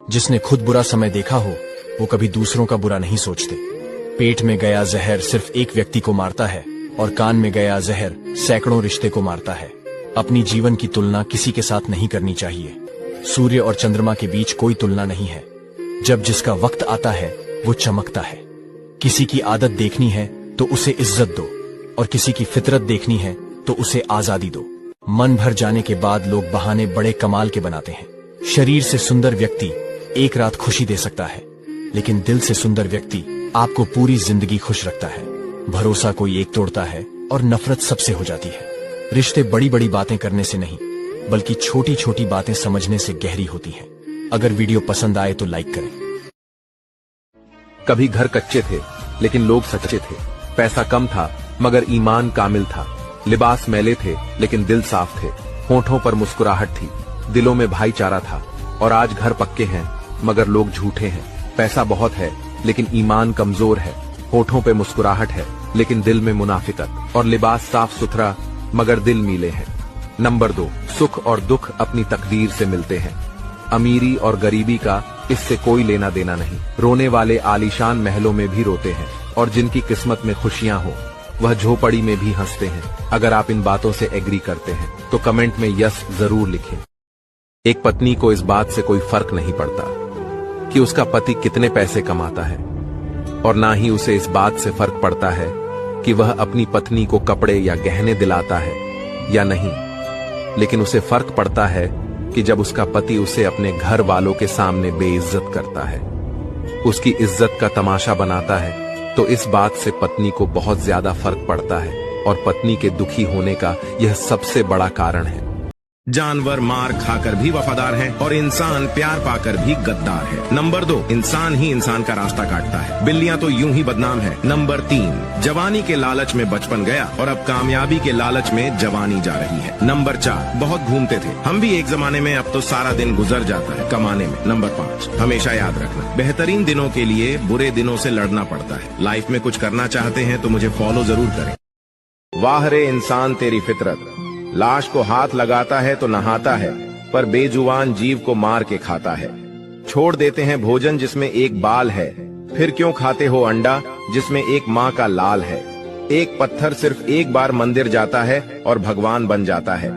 जिसने खुद बुरा समय देखा हो वो कभी दूसरों का बुरा नहीं सोचते। पेट में गया जहर सिर्फ एक व्यक्ति को मारता है और कान में गया जहर सैकड़ों रिश्ते को मारता है। अपनी जीवन की तुलना किसी के साथ नहीं करनी चाहिए। सूर्य और चंद्रमा के बीच कोई तुलना नहीं है। जब जिसका वक्त आता है वो चमकता है। किसी की आदत देखनी है तो उसे इज्जत दो और किसी की फितरत देखनी है तो उसे आजादी दो। मन भर जाने के बाद लोग बहाने बड़े कमाल के बनाते हैं। शरीर से सुंदर व्यक्ति एक रात खुशी दे सकता है, लेकिन दिल से सुंदर व्यक्ति आपको पूरी जिंदगी खुश रखता है। भरोसा कोई एक तोड़ता है और नफरत सबसे हो जाती है। रिश्ते बड़ी बड़ी बातें करने से नहीं, बल्कि छोटी छोटी बातें समझने से गहरी होती हैं। अगर वीडियो पसंद आए तो लाइक करें। कभी घर कच्चे थे लेकिन लोग सच्चे थे। पैसा कम था मगर ईमान कामिल था। लिबास मैले थे लेकिन दिल साफ थे। होठों पर मुस्कुराहट थी, दिलों में भाईचारा था। और आज घर पक्के हैं मगर लोग झूठे हैं। पैसा बहुत है लेकिन ईमान कमजोर है। होठों पे मुस्कुराहट है लेकिन दिल में मुनाफिकत। और लिबास साफ सुथरा मगर दिल मीले हैं। नंबर 2, सुख और दुख अपनी तकदीर से मिलते हैं। अमीरी और गरीबी का इससे कोई लेना देना नहीं। रोने वाले आलीशान महलों में भी रोते हैं और जिनकी किस्मत में खुशियां हो वह झोपड़ी में भी हंसते हैं। अगर आप इन बातों से एग्री करते हैं तो कमेंट में यस जरूर लिखें। एक पत्नी को इस बात से कोई फर्क नहीं पड़ता कि उसका पति कितने पैसे कमाता है, और ना ही उसे इस बात से फर्क पड़ता है कि वह अपनी पत्नी को कपड़े या गहने दिलाता है या नहीं। लेकिन उसे फर्क पड़ता है कि जब उसका पति उसे अपने घर वालों के सामने बेइज्जत करता है, उसकी इज्जत का तमाशा बनाता है, तो इस बात से पत्नी को बहुत ज्यादा फर्क पड़ता है। और पत्नी के दुखी होने का यह सबसे बड़ा कारण है। जानवर मार खाकर भी वफादार है और इंसान प्यार पाकर भी गद्दार है। नंबर 2, इंसान ही इंसान का रास्ता काटता है। बिल्लियां तो यूं ही बदनाम है। नंबर 3, जवानी के लालच में बचपन गया और अब कामयाबी के लालच में जवानी जा रही है। नंबर 4, बहुत घूमते थे हम भी एक जमाने में, अब तो सारा दिन गुजर जाता है कमाने में। नंबर 5, हमेशा याद रखना, बेहतरीन दिनों के लिए बुरे दिनों से लड़ना पड़ता है। लाइफ में कुछ करना चाहते हैं तो मुझे फॉलो जरूर करें। वाह रे इंसान तेरी फितरत, लाश को हाथ लगाता है तो नहाता है, पर बेजुबान जीव को मार के खाता है। छोड़ देते हैं भोजन जिसमें एक बाल है, फिर क्यों खाते हो अंडा जिसमें एक माँ का लाल है। एक पत्थर सिर्फ एक बार मंदिर जाता है और भगवान बन जाता है,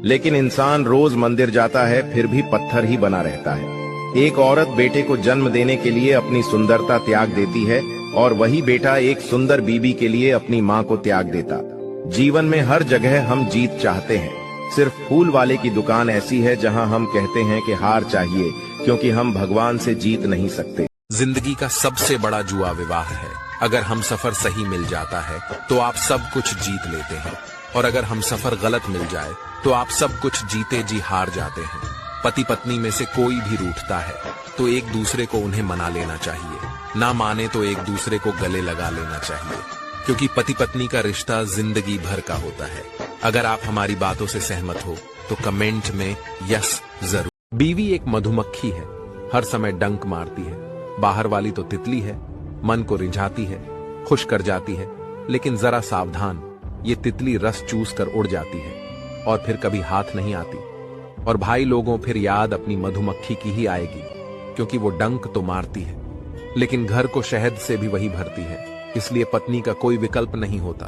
लेकिन इंसान रोज मंदिर जाता है फिर भी पत्थर ही बना रहता है। एक औरत बेटे को जन्म देने के लिए अपनी सुंदरता त्याग देती है और वही बेटा एक सुंदर बीबी के लिए अपनी माँ को त्याग देता। जीवन में हर जगह हम जीत चाहते हैं। सिर्फ फूल वाले की दुकान ऐसी है जहां हम कहते हैं कि हार चाहिए, क्योंकि हम भगवान से जीत नहीं सकते। जिंदगी का सबसे बड़ा जुआ विवाह है। अगर हम सफर सही मिल जाता है तो आप सब कुछ जीत लेते हैं, और अगर हम सफर गलत मिल जाए तो आप सब कुछ जीते जी हार जाते हैं। पति पत्नी में से कोई भी रूठता है तो एक दूसरे को उन्हें मना लेना चाहिए, ना माने तो एक दूसरे को गले लगा लेना चाहिए, क्योंकि पति पत्नी का रिश्ता जिंदगी भर का होता है। अगर आप हमारी बातों से सहमत हो तो कमेंट में यस जरूर। बीवी एक मधुमक्खी है, हर समय डंक मारती है। बाहर वाली तो तितली है, मन को रिझाती है, खुश कर जाती है, लेकिन जरा सावधान, ये तितली रस चूस कर उड़ जाती है और फिर कभी हाथ नहीं आती। और भाई लोगों, फिर याद अपनी मधुमक्खी की ही आएगी, क्योंकि वो डंक तो मारती है लेकिन घर को शहद से भी वही भरती है। इसलिए पत्नी का कोई विकल्प नहीं होता।